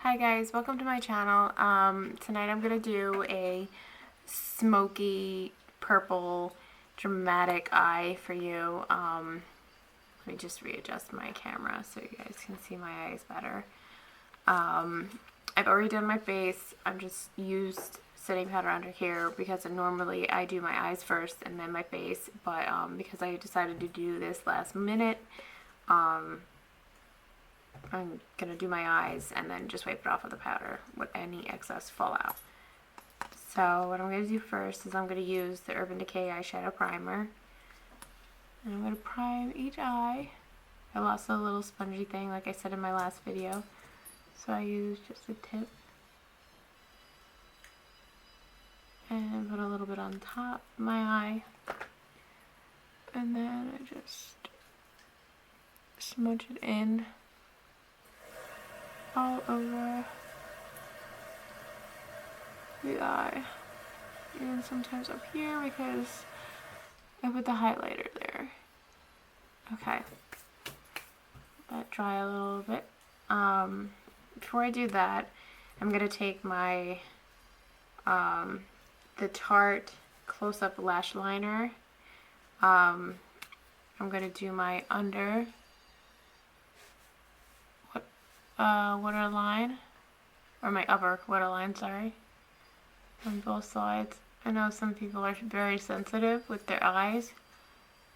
Hi guys, welcome to my channel. Tonight I'm going to do a smoky purple dramatic eye for you. Let me just readjust my camera so you guys can see my eyes better. I've already done my face. I'm just used setting powder under here because normally I do my eyes first and then my face, but because I decided to do this last minute, I'm going to do my eyes and then just wipe it off with the powder with any excess fallout. So what I'm going to do first is I'm going to use the Urban Decay eyeshadow primer. And I'm going to prime each eye. I lost a little spongy thing like I said in my last video. So I use just a tip. And put a little bit on top of my eye. And then I just smudge it in all over the eye, and sometimes up here because I put the highlighter there. Okay, let it dry a little bit. Before I do that, I'm gonna take my the Tarte close-up lash liner. I'm gonna do my under waterline, or my upper waterline, sorry, on both sides. I know some people are very sensitive with their eyes,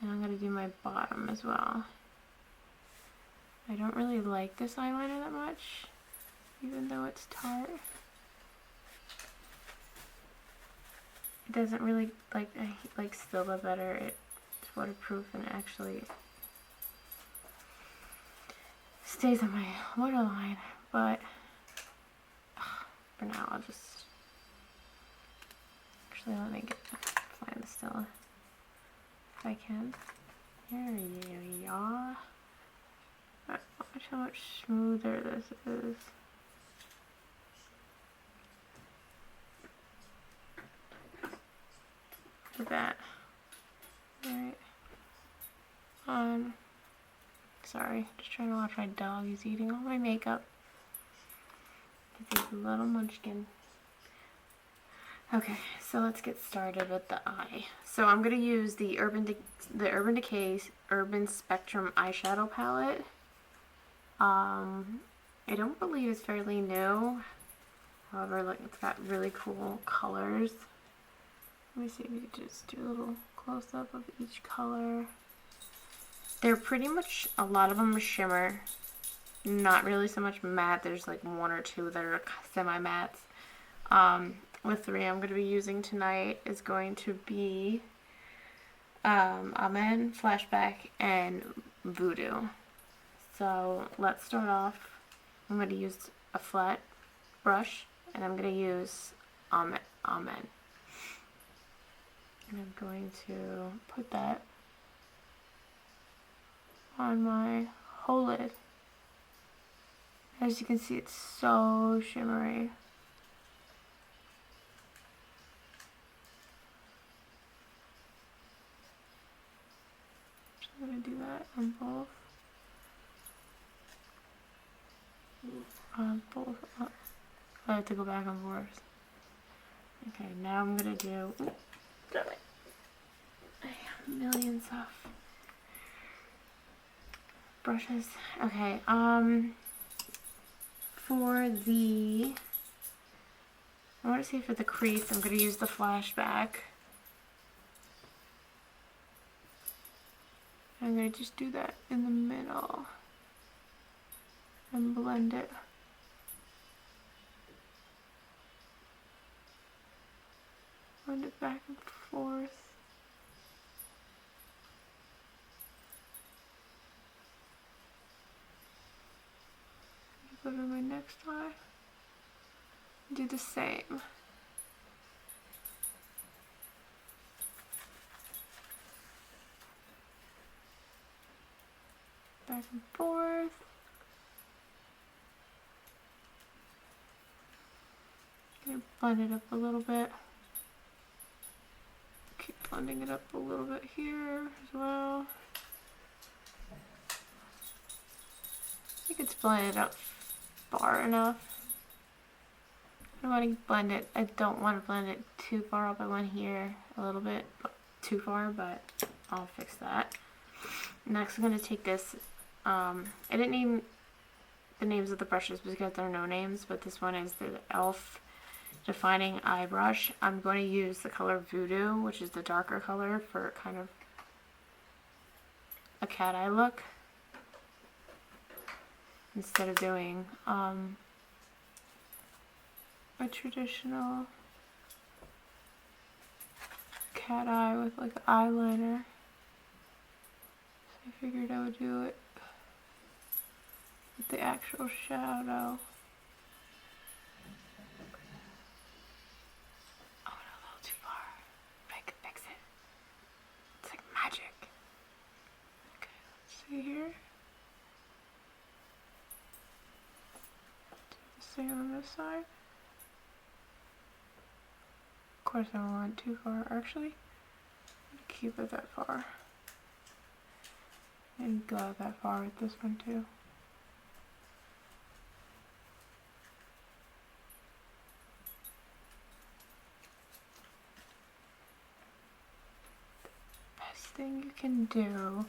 and I'm going to do my bottom as well. I don't really like this eyeliner that much, even though it's Tarte. It doesn't really, I like Stila better. It's waterproof and actually stays on my waterline, but for now I'll just let me find the Stila if I can. There you are. Watch how much smoother this is. Look at that. Alright. Sorry, just trying to watch my dog. He's eating all my makeup. He's a little munchkin. Okay, so let's get started with the eye. So I'm going to use the Urban Decay Urban Spectrum eyeshadow palette. I don't believe it's fairly new. However, like, it's got really cool colors. Let me see if we can just do a little close-up of each color. They're pretty much, a lot of them are shimmer, not really so much matte. There's like one or two that are semi-mattes. The three I'm going to be using tonight is going to be Amen, Flashback, and Voodoo. So let's start off. I'm going to use a flat brush, and I'm going to use Amen. And I'm going to put that on my whole lid. As you can see, it's so shimmery. I'm going to do that on both. I have to go back and forth. Okay, now I'm going to do... I have millions of brushes. Okay, for the, I want to say for the crease, I'm going to use the Flashback. I'm going to just do that in the middle and blend it. Blend it back and forth. Put it on my next eye. Do the same. Back and forth. Gonna blend it up a little bit. Keep blending it up a little bit here as well. I think it's blended up far enough. I want to blend it. I don't want to blend it too far up. I want here a little bit too far, but I'll fix that. Next, I'm going to take this. I didn't name the names of the brushes because there are no names, but this one is the e.l.f. Defining Eye Brush. I'm going to use the color Voodoo, which is the darker color for kind of a cat eye look, instead of doing a traditional cat eye with like eyeliner. So I figured I would do it with the actual shadow. Oh, no, a little too far. But I can fix it. It's like magic. Okay, let's see here. Do the same on this side. Of course, I don't want it too far. Actually, I'm gonna keep it that far. And go out that far with this one too. Best thing you can do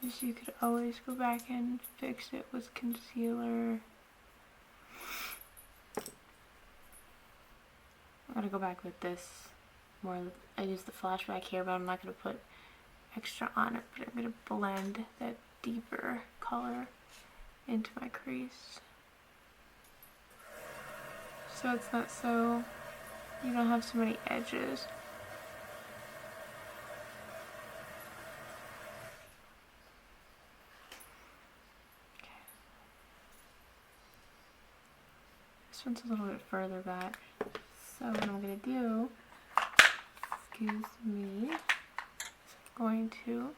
is you could always go back and fix it with concealer. I'm gonna go back with this more. I use the flashback here, but I'm not gonna put extra on it, but I'm gonna blend that deeper color into my crease, so it's not so, you don't have so many edges. Okay. This one's a little bit further back. So what I'm going to do, excuse me, is I'm going to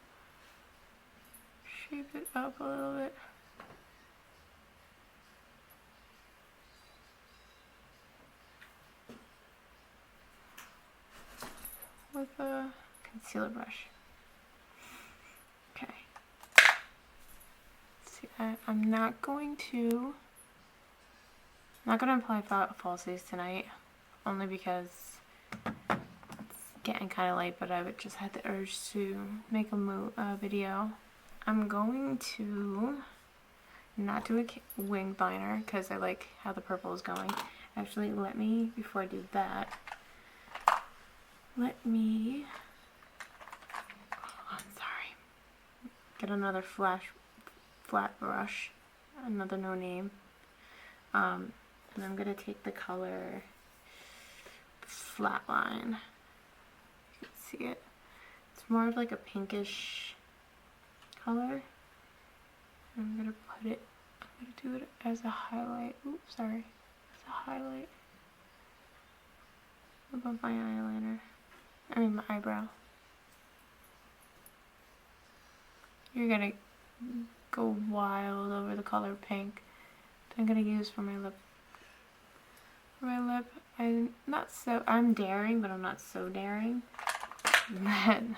shape it up a little bit. With a concealer brush. Okay. See, I'm not going to apply falsies tonight. Only because it's getting kind of late, but I would just had the urge to make a video. I'm going to not do a wing liner because I like how the purple is going. Actually, before I do that, let me, get another flat brush, another no name, and I'm going to take the color Flatline. You can see it. It's more of like a pinkish color. I'm gonna do it as a highlight. Oops, sorry. As a highlight above my eyeliner. I mean my eyebrow. You're gonna go wild over the color pink that I'm gonna use for my lip. I'm daring, but I'm not so daring. Then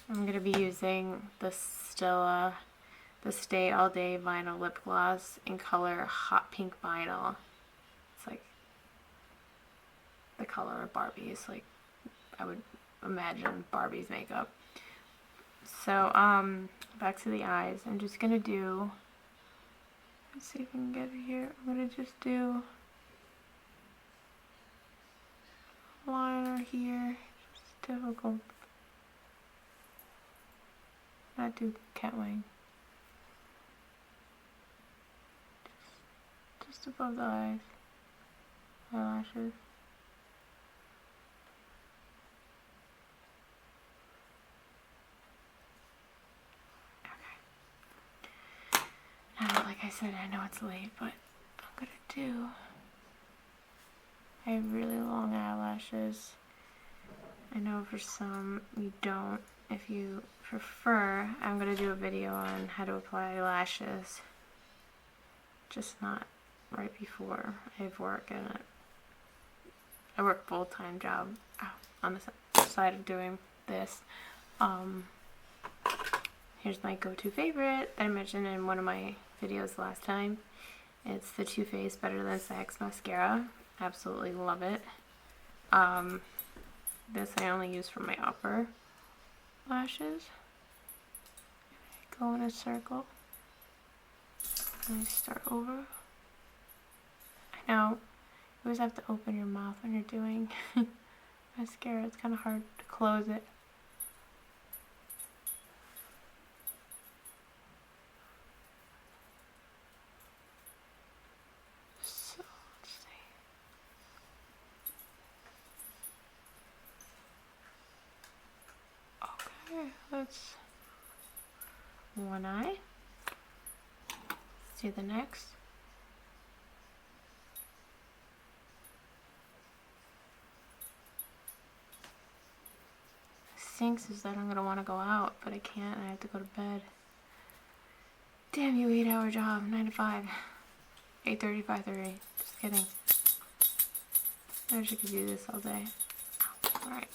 I'm going to be using the Stila, the Stay All Day Vinyl Lip Gloss in color Hot Pink Vinyl. It's like the color of Barbie's, like I would imagine Barbie's makeup. So, back to the eyes. I'm just going to do, let's see if I can get it here. I'm going to just do liner here. It's difficult. Not do cat wing. Just above the eyes. Eyelashes. Okay. Now, like I said, I know it's late, but I'm gonna do, I have really long eyelashes. I know for some you don't. If you prefer, I'm going to do a video on how to apply lashes. Just not right before I have work, and I work full-time job on the side of doing this. Here's my go-to favorite that I mentioned in one of my videos last time. It's the Too Faced Better Than Sex mascara. Absolutely love it. This I only use for my upper lashes. Go in a circle. And I start over. I know, you always have to open your mouth when you're doing mascara. It's kind of hard to close it. So, let's see. Okay, let's one eye. Let's do the next. Stinks is that I'm gonna want to go out, but I can't. I have to go to bed. Damn you, 8-hour job, 9 to 5, 8:30, 5:30. Just kidding. I wish I could do this all day. All right.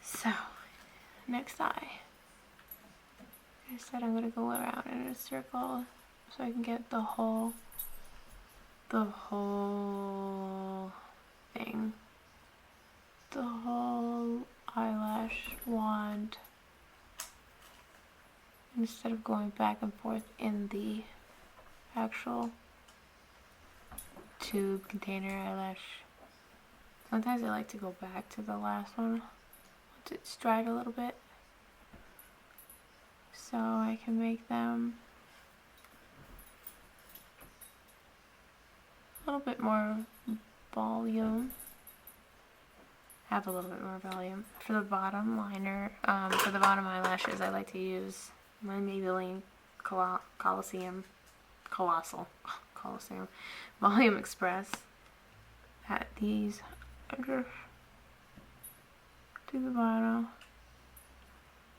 So, next eye. I said I'm gonna go around in a circle so I can get the whole thing. The whole eyelash wand, instead of going back and forth in the actual tube container eyelash. Sometimes I like to go back to the last one once it's dried a little bit, so I can make them a little bit more volume. Have a little bit more volume. For the bottom liner, for the bottom eyelashes, I like to use my Maybelline Colossal Volume Express. At these, I just to the bottom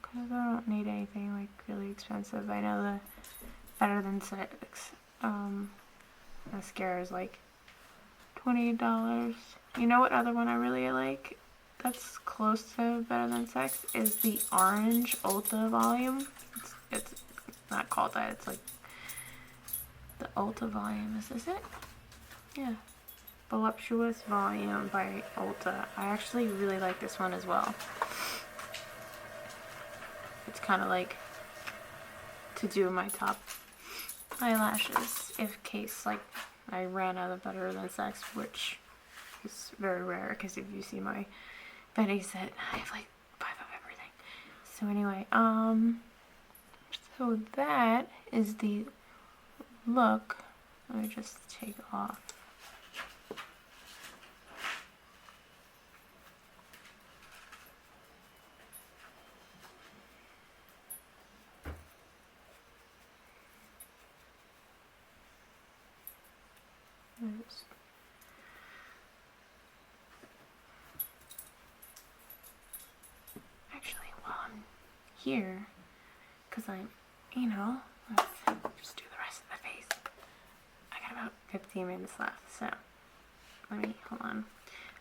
because I don't need anything like really expensive. I know the Better Than Sex mascara is like $28. You know what other one I really like that's close to Better Than Sex is the orange Ulta volume. It's not called that, it's like the Ulta volume. Is this it? Yeah. Voluptuous Volume by Ulta. I actually really like this one as well. It's kind of like to do my top eyelashes if case like I ran out of Better Than Sex, which is very rare because if you see my Betty set, I have like 5 of everything. So anyway, so that is the look. Let me just take off. Oops. Actually, while I'm here, because I'm, let's just do the rest of the face. I got about 15 minutes left, so hold on.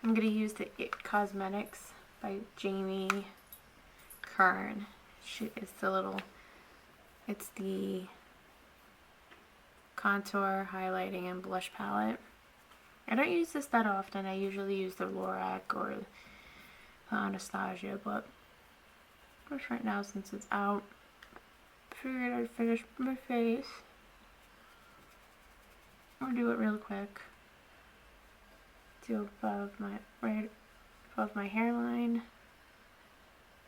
I'm going to use the It Cosmetics by Jamie Kern. It's the contour, highlighting, and blush palette. I don't use this that often. I usually use the Lorac or the Anastasia, but just right now, since it's out, I figured I'd finish my face. I'll do it real quick. Do right above my hairline.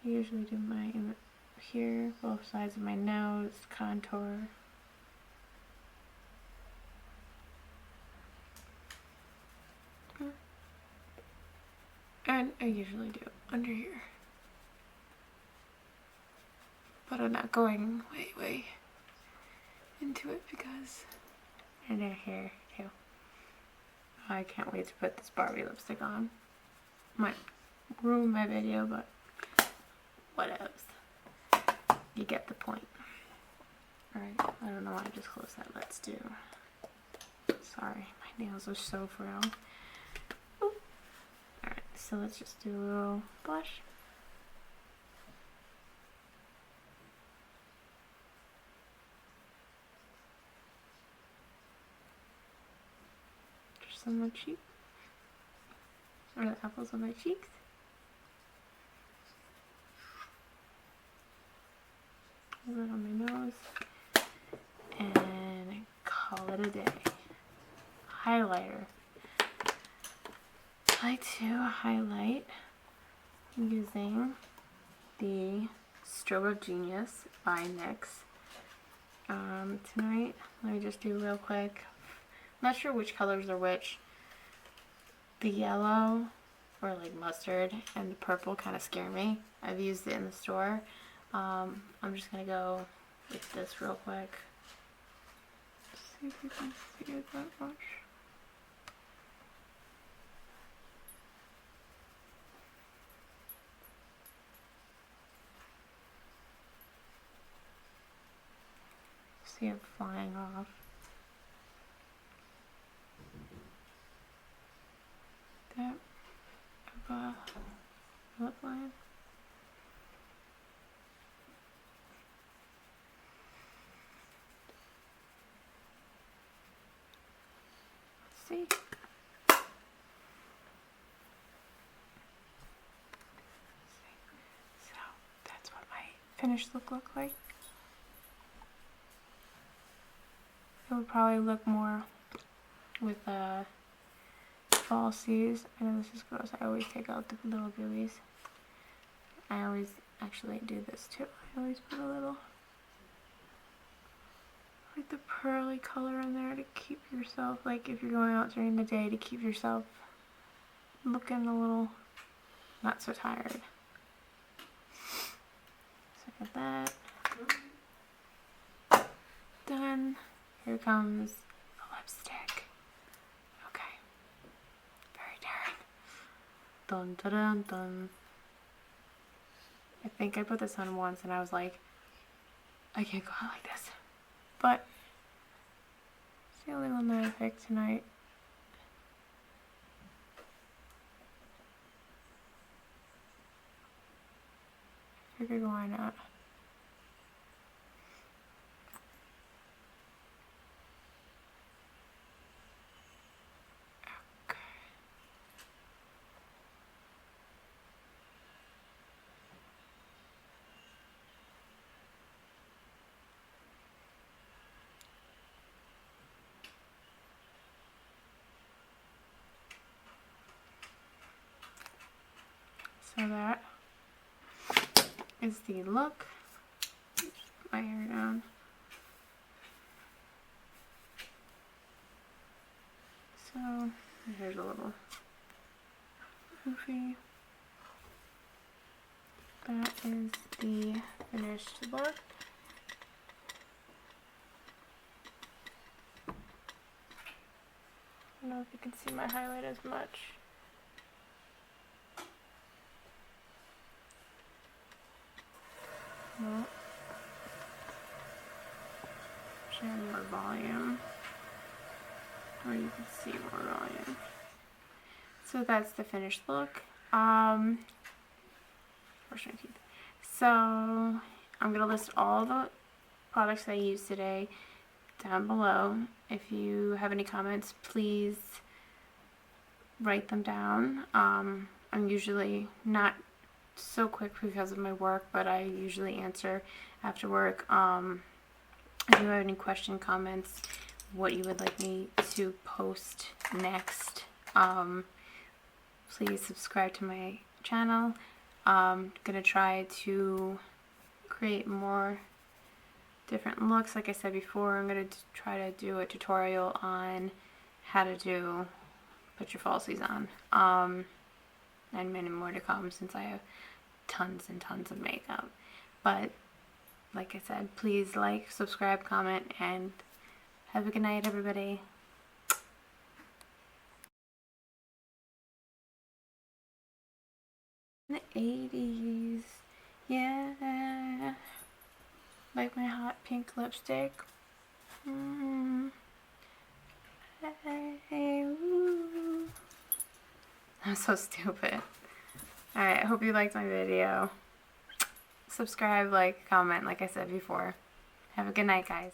I usually do my here, both sides of my nose, contour. And I usually do under here. But I'm not going way into it because and their hair too. I can't wait to put this Barbie lipstick on. Might ruin my video, but what else? You get the point. Alright, I don't know why I just closed that. Let's do. Sorry, my nails are so frail. Alright, so let's just do a little blush. some of my cheeks. Or the apples on my cheeks. A little on my nose. And call it a day. Highlighter. I like to highlight using the Strobe of Genius by NYX. Tonight, let me just do real quick. I'm not sure which colors are which. The yellow, or like mustard, and the purple kind of scare me. I've used it in the store. I'm just gonna go with this real quick. See if you can see it that much. See it flying off. That of a lip line. Let's see. So that's what my finished look like. It would probably look more with falsies. I know this is gross. I always take out the little gooeys. I always actually do this too. I always put a little, like the pearly color in there to keep yourself, like if you're going out during the day, to keep yourself looking a little not so tired. So I got that. Done. Here comes the lipstick. Okay. Very daring. Dun dun dun dun. I think I put this on once and I was like, I can't go out like this. But it's the only one that I picked tonight. Figured why not? So that is the look. Just put my hair down. So my hair's a little poofy. That is the finished look. I don't know if you can see my highlight as much. No. Should have more volume. Or you can see more volume. So that's the finished look. Brush my teeth. So I'm gonna list all the products I used today down below. If you have any comments, please write them down. I'm usually not so quick because of my work, but I usually answer after work. If you have any question, comments, what you would like me to post next, please subscribe to my channel. I'm gonna try to create more different looks. Like I said before, I'm gonna try to do a tutorial on how to put your falsies on, and many more to come since I have tons and tons of makeup. But like I said, please like, subscribe, comment, and have a good night, everybody. The 80s, yeah, like my hot pink lipstick. Hey, ooh. I'm so stupid. Alright, I hope you liked my video. Subscribe, like, comment, like I said before. Have a good night, guys.